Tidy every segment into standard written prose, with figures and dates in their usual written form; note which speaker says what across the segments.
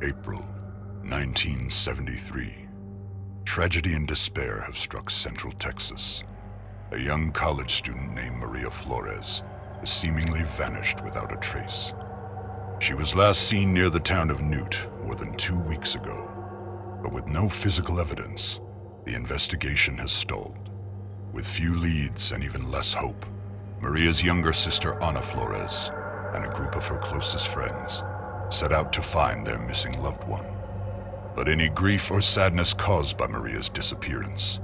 Speaker 1: April 1973. Tragedy and despair have struck Central Texas. A young college student named Maria Flores has seemingly vanished without a trace. She was last seen near the town of Newt more than 2 weeks ago, but with no physical evidence, the investigation has stalled. With few leads and even less hope, Maria's younger sister Ana Flores and a group of her closest friends set out to find their missing loved one. But any grief or sadness caused by Maria's disappearance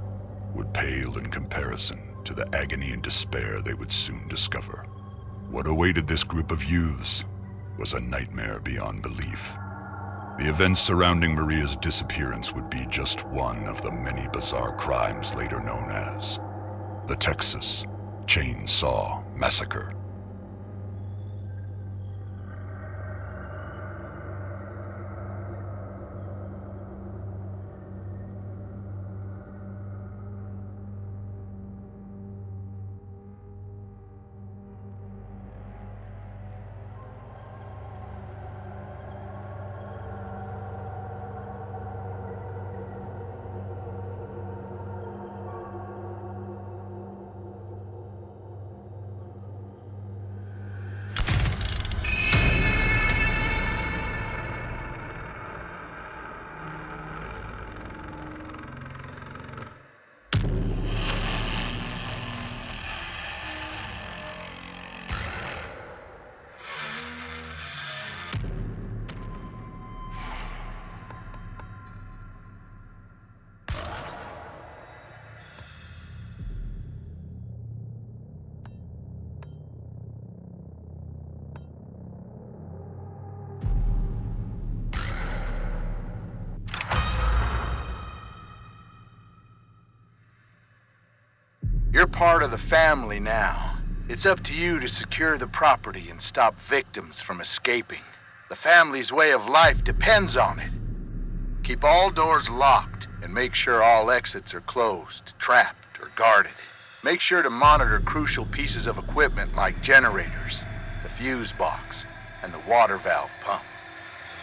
Speaker 1: would pale in comparison to the agony and despair they would soon discover. What awaited this group of youths was a nightmare beyond belief. The events surrounding Maria's disappearance would be just one of the many bizarre crimes later known as the Texas Chainsaw Massacre.
Speaker 2: You're part of the family now. It's up to you to secure the property and stop victims from escaping. The family's way of life depends on it. Keep all doors locked and make sure all exits are closed, trapped, or guarded. Make sure to monitor crucial pieces of equipment like generators, the fuse box, and the water valve pump.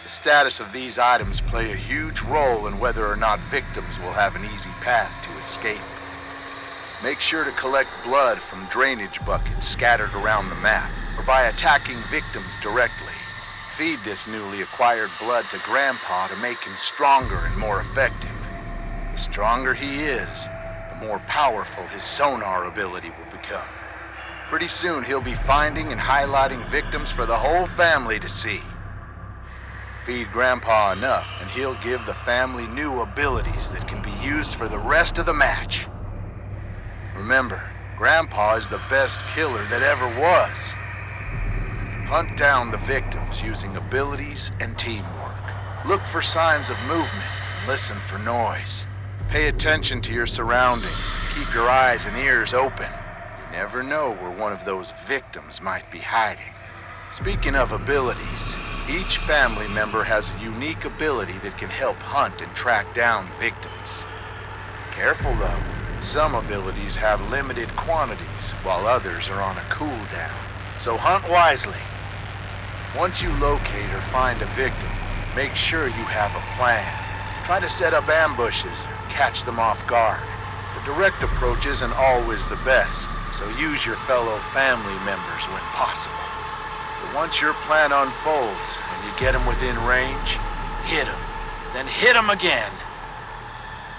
Speaker 2: The status of these items play a huge role in whether or not victims will have an easy path to escape. Make sure to collect blood from drainage buckets scattered around the map, or by attacking victims directly. Feed this newly acquired blood to Grandpa to make him stronger and more effective. The stronger he is, the more powerful his sonar ability will become. Pretty soon he'll be finding and highlighting victims for the whole family to see. Feed Grandpa enough, and he'll give the family new abilities that can be used for the rest of the match. Remember, Grandpa is the best killer that ever was. Hunt down the victims using abilities and teamwork. Look for signs of movement and listen for noise. Pay attention to your surroundings and keep your eyes and ears open. You never know where one of those victims might be hiding. Speaking of abilities, each family member has a unique ability that can help hunt and track down victims. Careful though. Some abilities have limited quantities, while others are on a cooldown. So hunt wisely. Once you locate or find a victim, make sure you have a plan. Try to set up ambushes or catch them off guard. The direct approach isn't always the best, so use your fellow family members when possible. But once your plan unfolds and you get them within range, hit them. Then hit them again.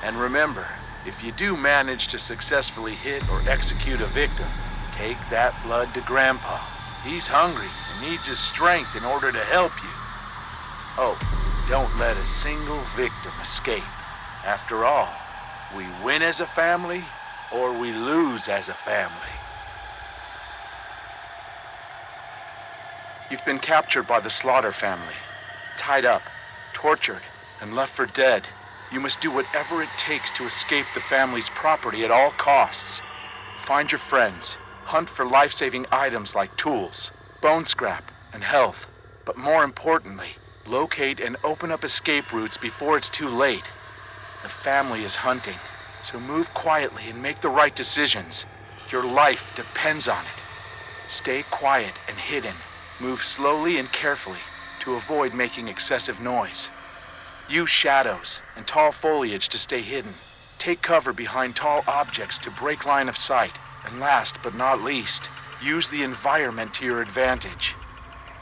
Speaker 2: And remember, if you do manage to successfully hit or execute a victim, take that blood to Grandpa. He's hungry and needs his strength in order to help you. Oh, don't let a single victim escape. After all, we win as a family or we lose as a family. You've been captured by the Slaughter family, tied up, tortured, and left for dead. You must do whatever it takes to escape the family's property at all costs. Find your friends. Hunt for life-saving items like tools, bone scrap, and health. But more importantly, locate and open up escape routes before it's too late. The family is hunting, so move quietly and make the right decisions. Your life depends on it. Stay quiet and hidden. Move slowly and carefully to avoid making excessive noise. Use shadows and tall foliage to stay hidden. Take cover behind tall objects to break line of sight. And last but not least, use the environment to your advantage.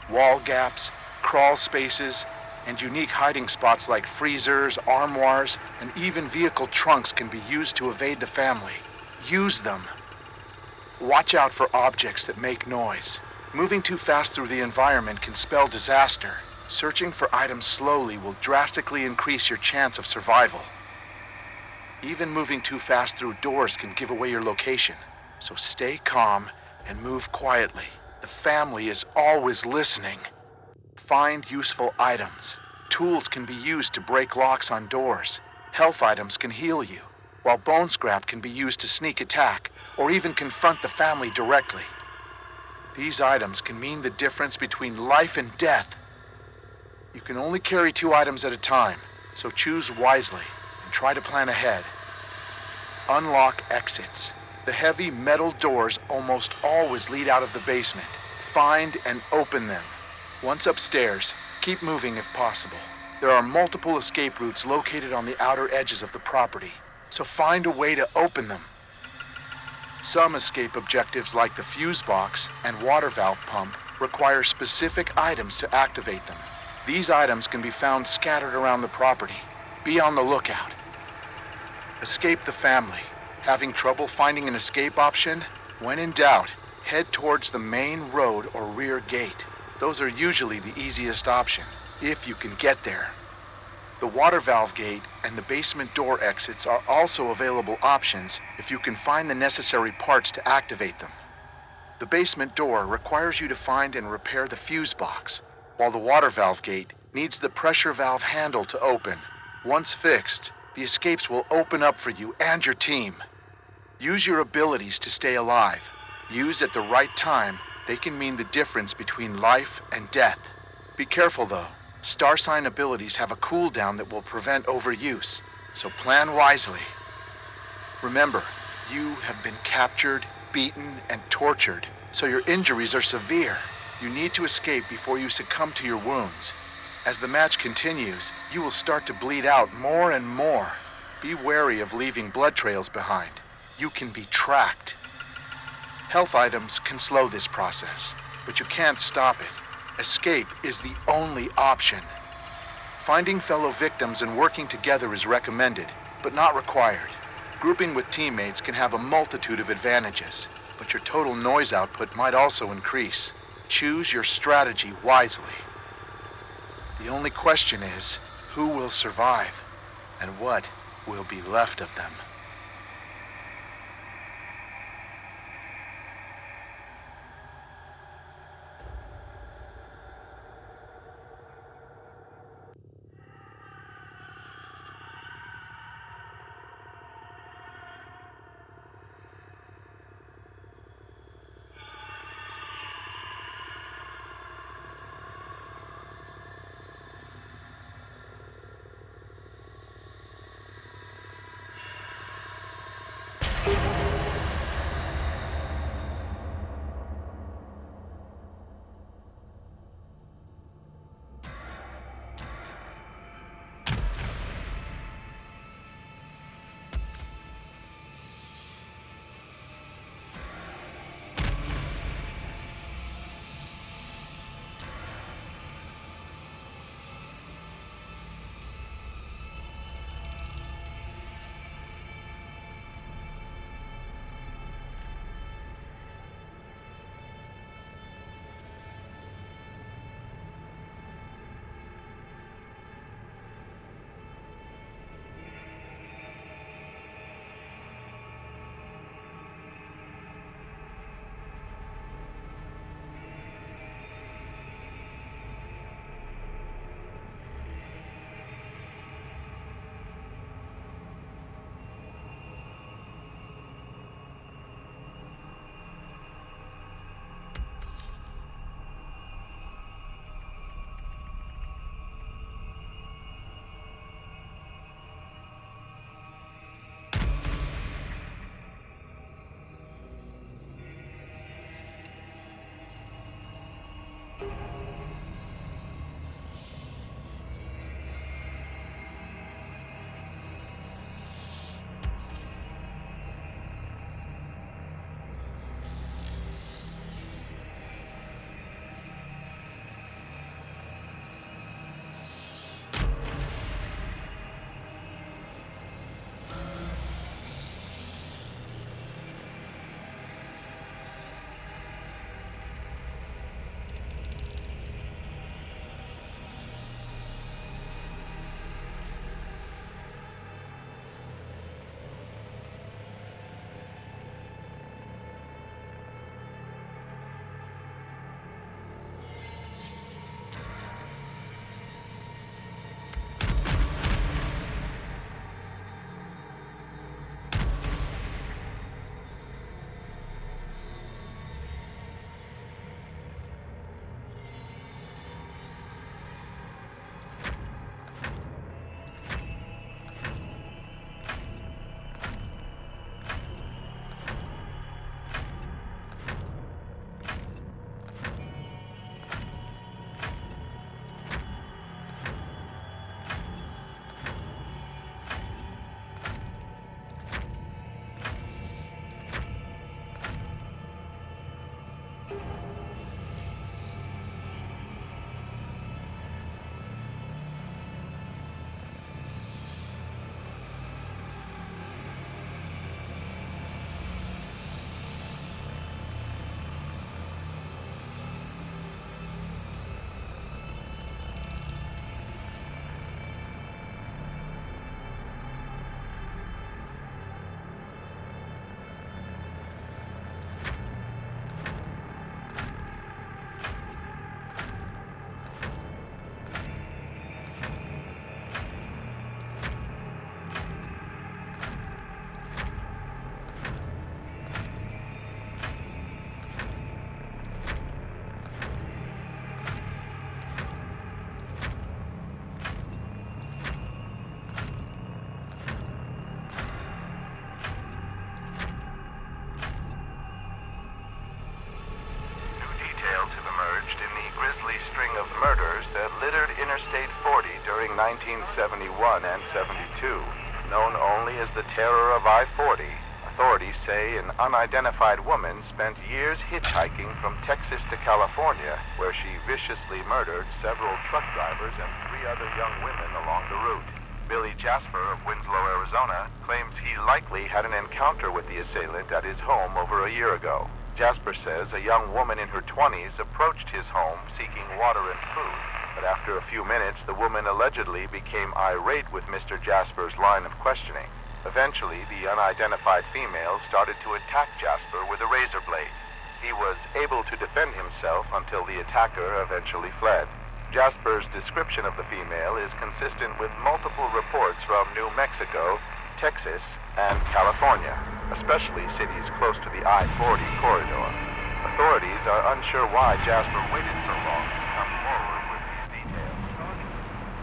Speaker 2: Wall gaps, crawl spaces, and unique hiding spots like freezers, armoires, and even vehicle trunks can be used to evade the family. Use them. Watch out for objects that make noise. Moving too fast through the environment can spell disaster. Searching for items slowly will drastically increase your chance of survival. Even moving too fast through doors can give away your location. So stay calm and move quietly. The family is always listening. Find useful items. Tools can be used to break locks on doors. Health items can heal you, while bone scrap can be used to sneak attack or even confront the family directly. These items can mean the difference between life and death. You can only carry 2 items at a time, so choose wisely and try to plan ahead. Unlock exits. The heavy metal doors almost always lead out of the basement. Find and open them. Once upstairs, keep moving if possible. There are multiple escape routes located on the outer edges of the property, so find a way to open them. Some escape objectives like the fuse box and water valve pump require specific items to activate them. These items can be found scattered around the property. Be on the lookout. Escape the family. Having trouble finding an escape option? When in doubt, head towards the main road or rear gate. Those are usually the easiest option, if you can get there. The water valve gate and the basement door exits are also available options if you can find the necessary parts to activate them. The basement door requires you to find and repair the fuse box, while the water valve gate needs the pressure valve handle to open. Once fixed, the escapes will open up for you and your team. Use your abilities to stay alive. Used at the right time, they can mean the difference between life and death. Be careful though. Star sign abilities have a cooldown that will prevent overuse, so plan wisely. Remember, you have been captured, beaten, and tortured, so your injuries are severe. You need to escape before you succumb to your wounds. As the match continues, you will start to bleed out more and more. Be wary of leaving blood trails behind. You can be tracked. Health items can slow this process, but you can't stop it. Escape is the only option. Finding fellow victims and working together is recommended, but not required. Grouping with teammates can have a multitude of advantages, but your total noise output might also increase. Choose your strategy wisely. The only question is, who will survive, and what will be left of them? Interstate 40 during 1971 and 72. Known only as the Terror of I-40, authorities say an unidentified woman spent years hitchhiking from Texas to California, where she viciously murdered several truck drivers and 3 other young women along the route. Billy Jasper of Winslow, Arizona, claims he likely had an encounter with the assailant at his home over a year ago. Jasper says a young woman in her 20s approached his home seeking water and food, but after a few minutes, the woman allegedly became irate with Mr. Jasper's line of questioning. Eventually, the unidentified female started to attack Jasper with a razor blade. He was able to defend himself until the attacker eventually fled. Jasper's description of the female is consistent with multiple reports from New Mexico, Texas, and California, especially cities close to the I-40 corridor. Authorities are unsure why Jasper waited so long to come forward with these details.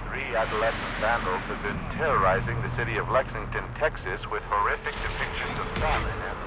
Speaker 2: 3 adolescent vandals have been terrorizing the city of Lexington, Texas with horrific depictions of famine and...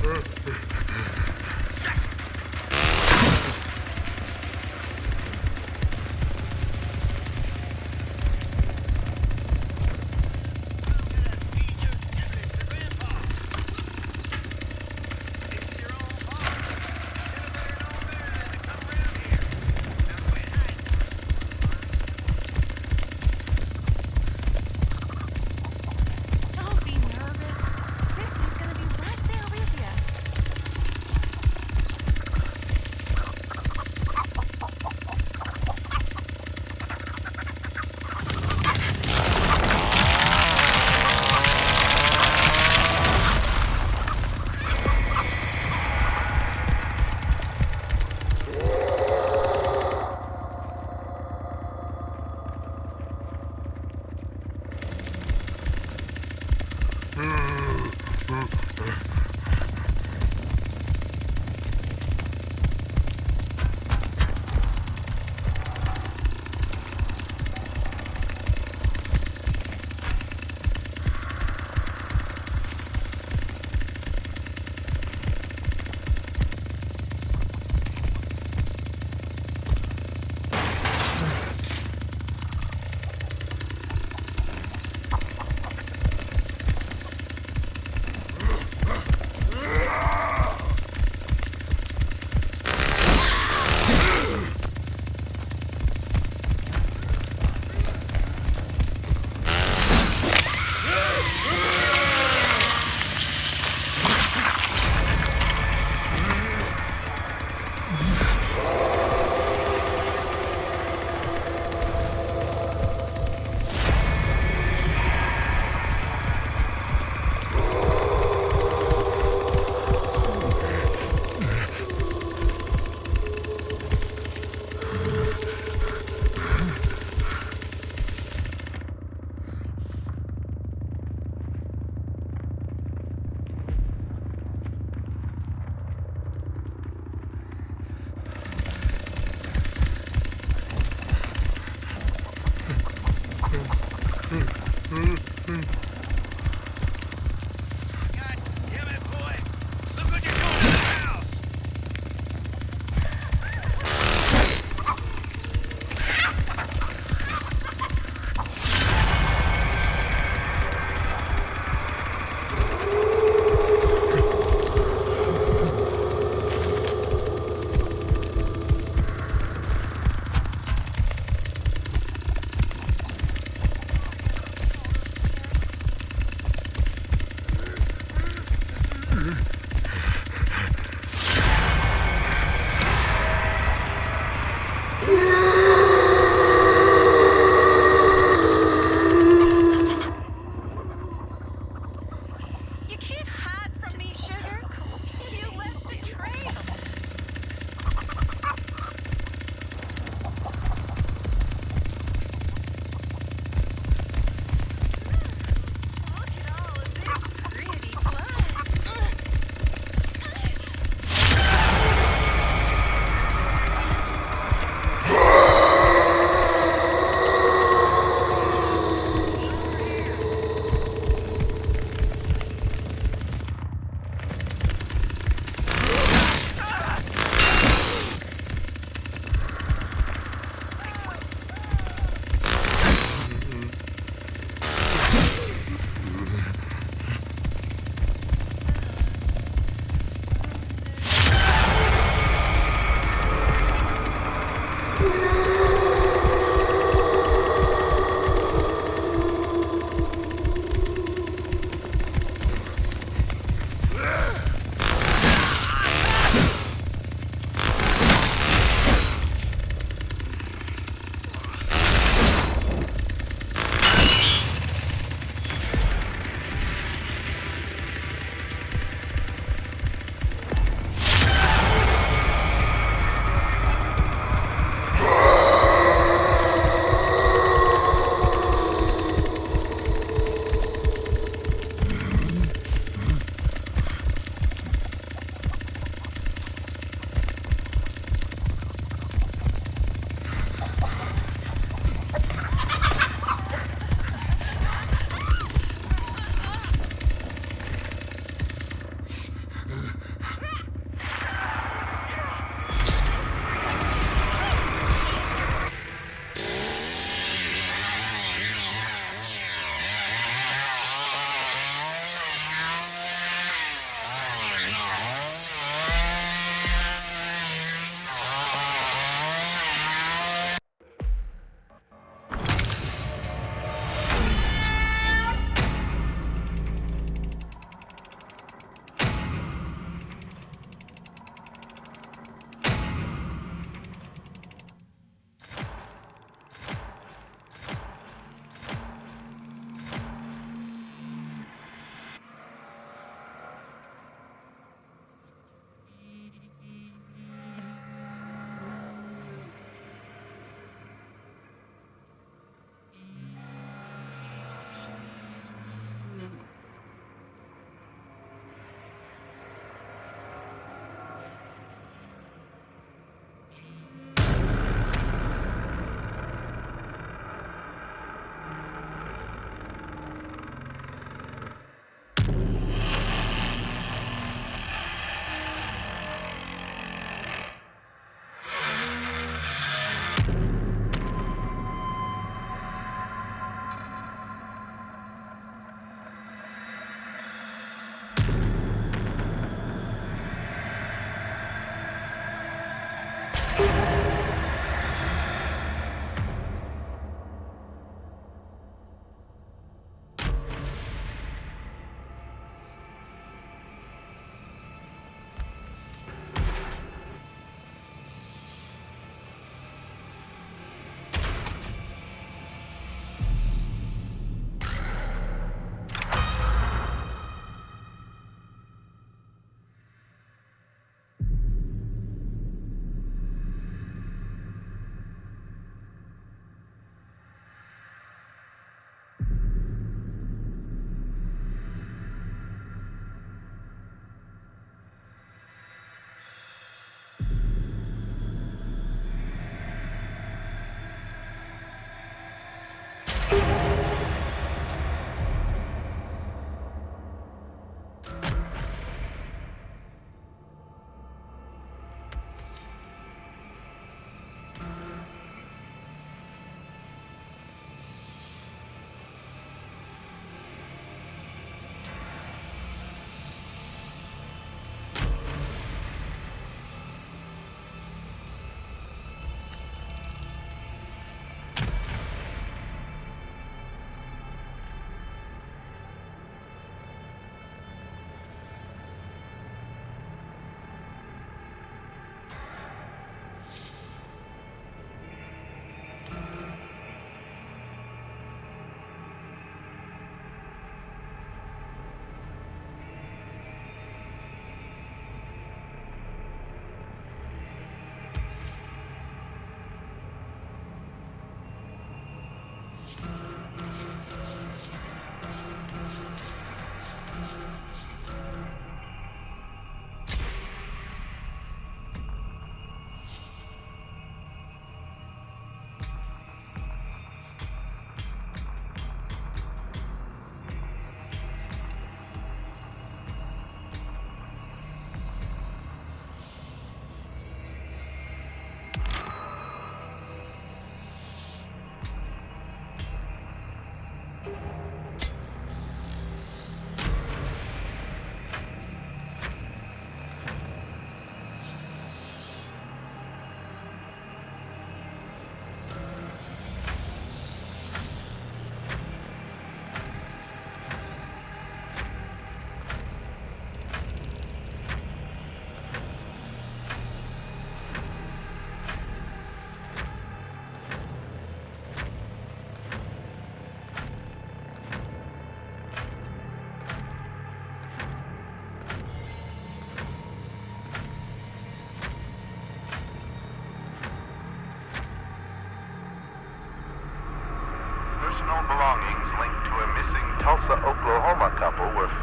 Speaker 3: Don't be nervous. Sissy's gonna be right there with you.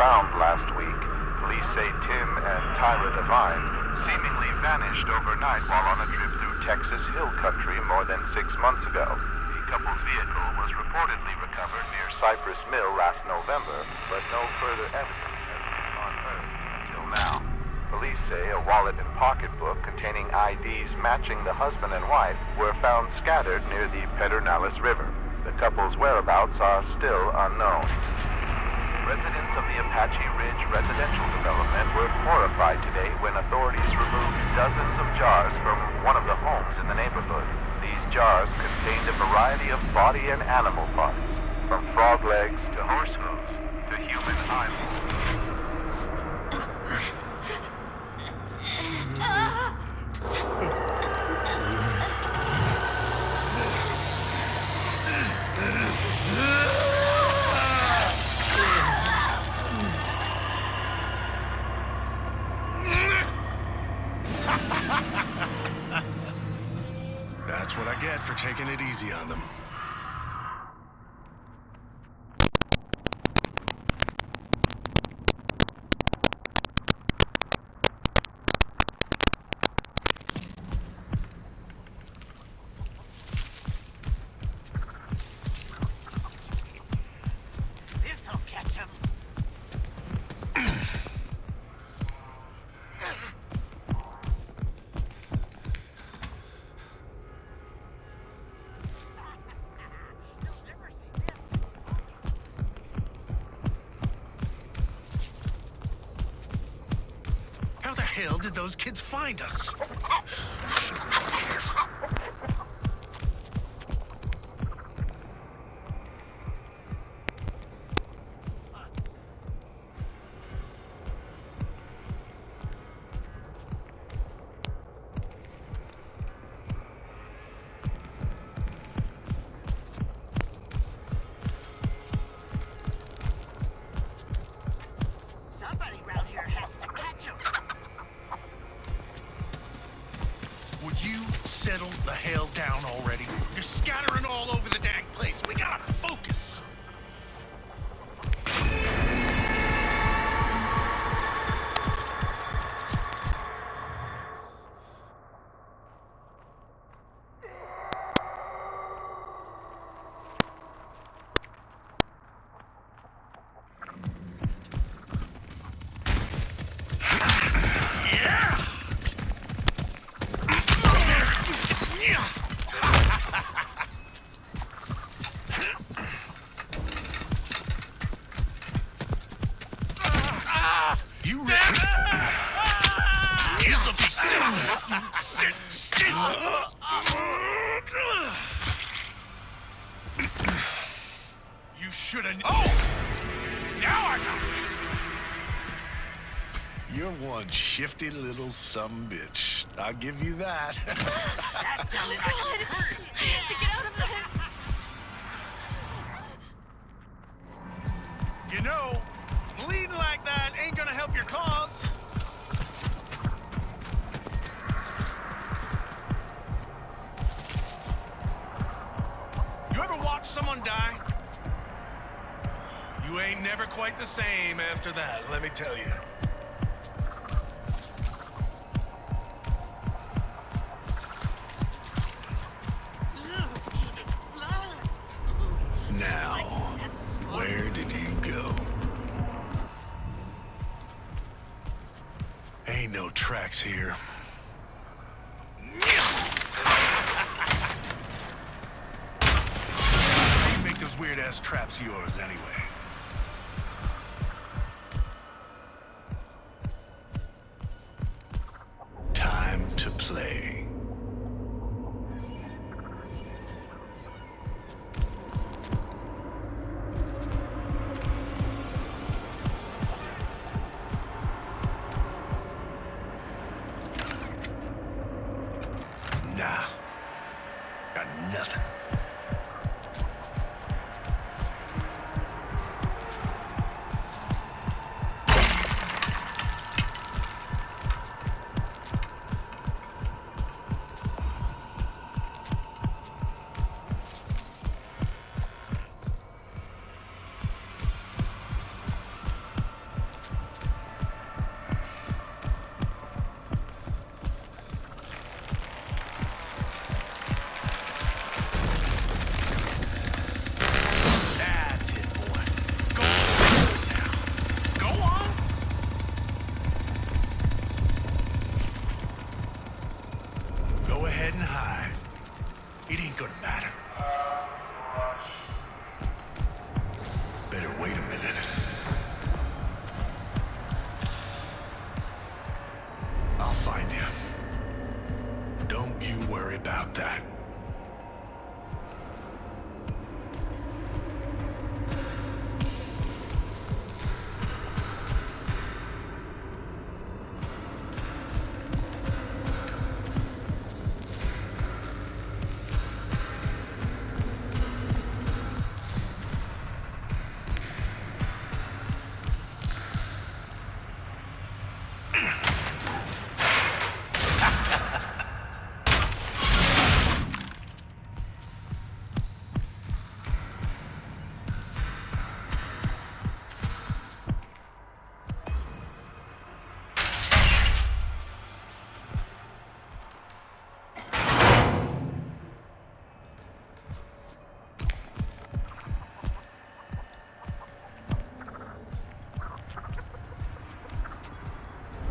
Speaker 4: found last week. Police say Tim and Tyra Devine seemingly vanished overnight while on a trip through Texas Hill Country more than 6 months ago. The couple's vehicle was reportedly recovered near Cypress Mill last November, but no further evidence has been unearthed until now. Police say a wallet and pocketbook containing IDs matching the husband and wife were found scattered near the Pedernales River. The couple's whereabouts are still unknown. Residents of the Apache Ridge residential development were horrified today when authorities removed dozens of jars from one of the homes in the neighborhood. These jars contained a variety of body and animal parts, from frog legs to horse hooves to human eyeballs.
Speaker 5: That's what I get for taking it easy on them.
Speaker 6: This'll catch him.
Speaker 5: How the hell did those kids find us?
Speaker 6: Somebody around here has to catch him.
Speaker 5: Would you settle the hell down already? You're scattering all over the dang place. We gotta focus. You ready? This'll be simple. Sit still. You should've. Oh! Now I got it. You're one shifty little sumbitch. I'll give you that.
Speaker 6: That sounded like
Speaker 3: God, I have to get out of this.
Speaker 5: You know, bleeding like that ain't gonna help your cause. You ever watch someone die? You ain't never quite the same after that, let me tell you. Now, where did you go? Ain't no tracks here. How you make those weird-ass traps of yours, anyway? Time to play. Nah, got nothing. Better wait a minute. I'll find you. Don't you worry about that.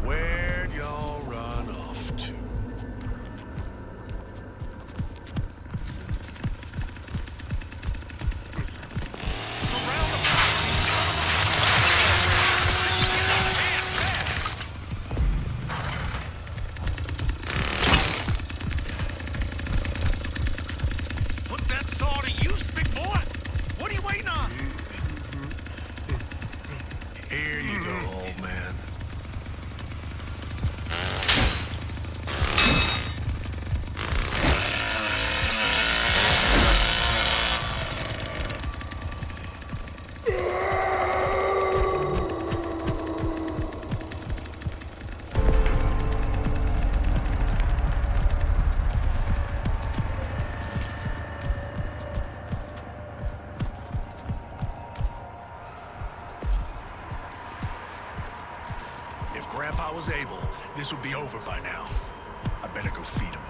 Speaker 5: Where'd y'all run off to? Surround the Put that saw to use, big boy! What are you waiting on? Here you go, old man. If Grandpa was able, this would be over by now. I better go feed him.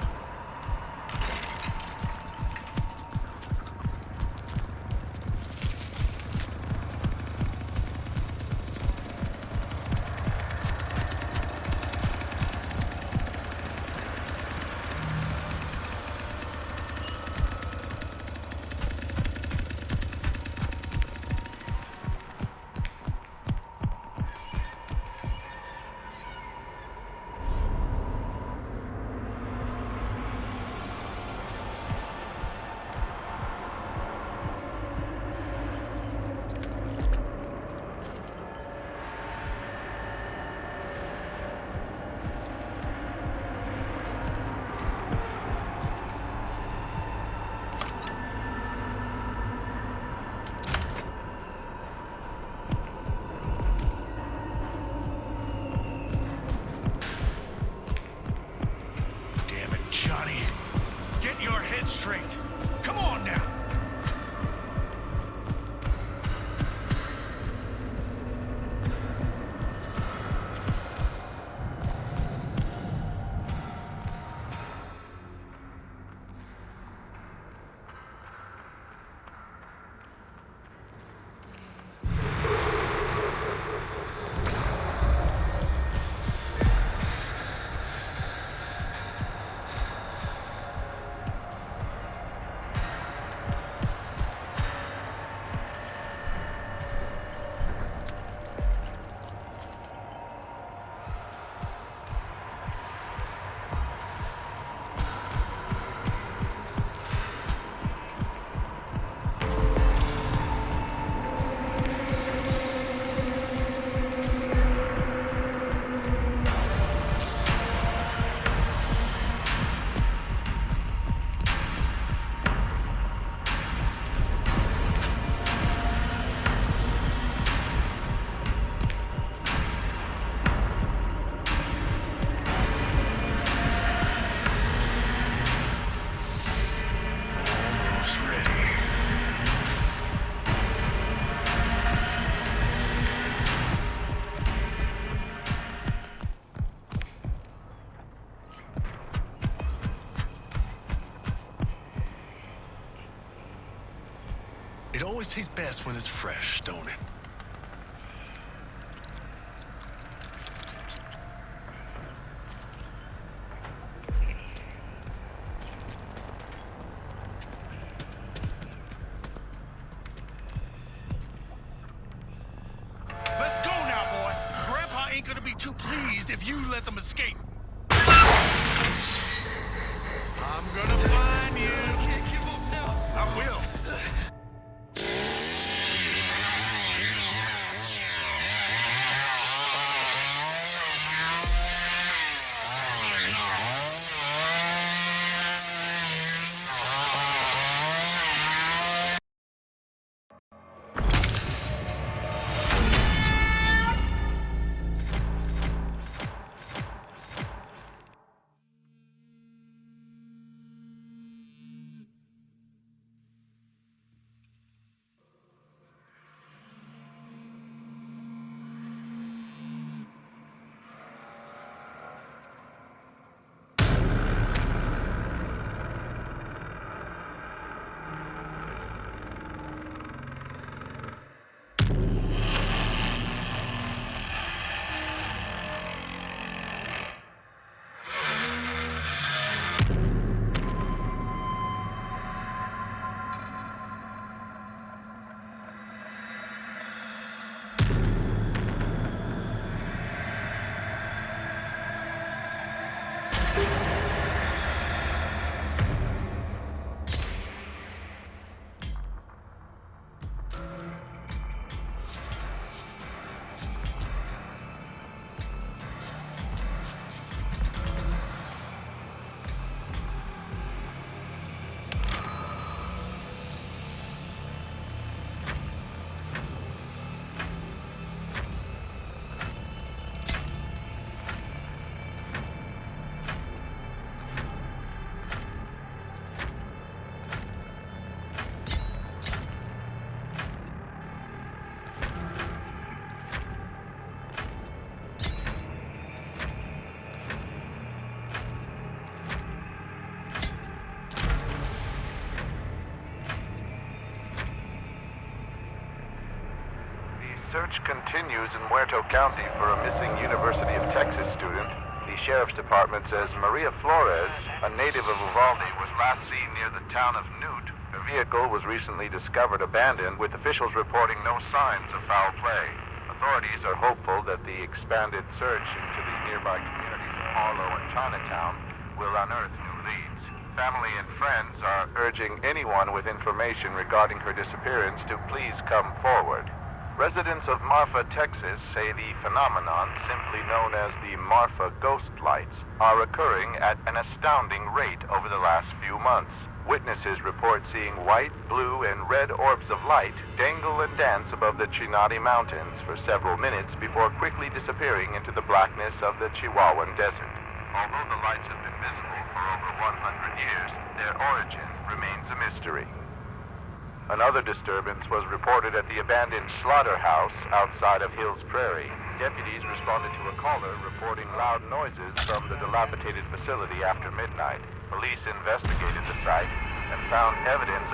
Speaker 5: Damn it, Johnny. Get your head straight. Come on now. It always tastes best when it's fresh, don't it? too pleased if you let them escape. I'm gonna find you. Can't give up now. I will.
Speaker 4: Search continues in Muerto County for a missing University of Texas student. The Sheriff's Department says Maria Flores, a native of Uvalde, was last seen near the town of Newt. Her vehicle was recently discovered abandoned, with officials reporting no signs of foul play. Authorities are hopeful that the expanded search into the nearby communities of Harlow and Chinatown will unearth new leads. Family and friends are urging anyone with information regarding her disappearance to please come forward. Residents of Marfa, Texas say the phenomenon, simply known as the Marfa ghost lights, are occurring at an astounding rate over the last few months. Witnesses report seeing white, blue, and red orbs of light dangle and dance above the Chinati Mountains for several minutes before quickly disappearing into the blackness of the Chihuahuan Desert. Although the lights have been visible for over 100 years, their origin remains a mystery. Another disturbance was reported at the abandoned slaughterhouse outside of Hills Prairie. Deputies responded to a caller reporting loud noises from the dilapidated facility after midnight. Police investigated the site and found evidence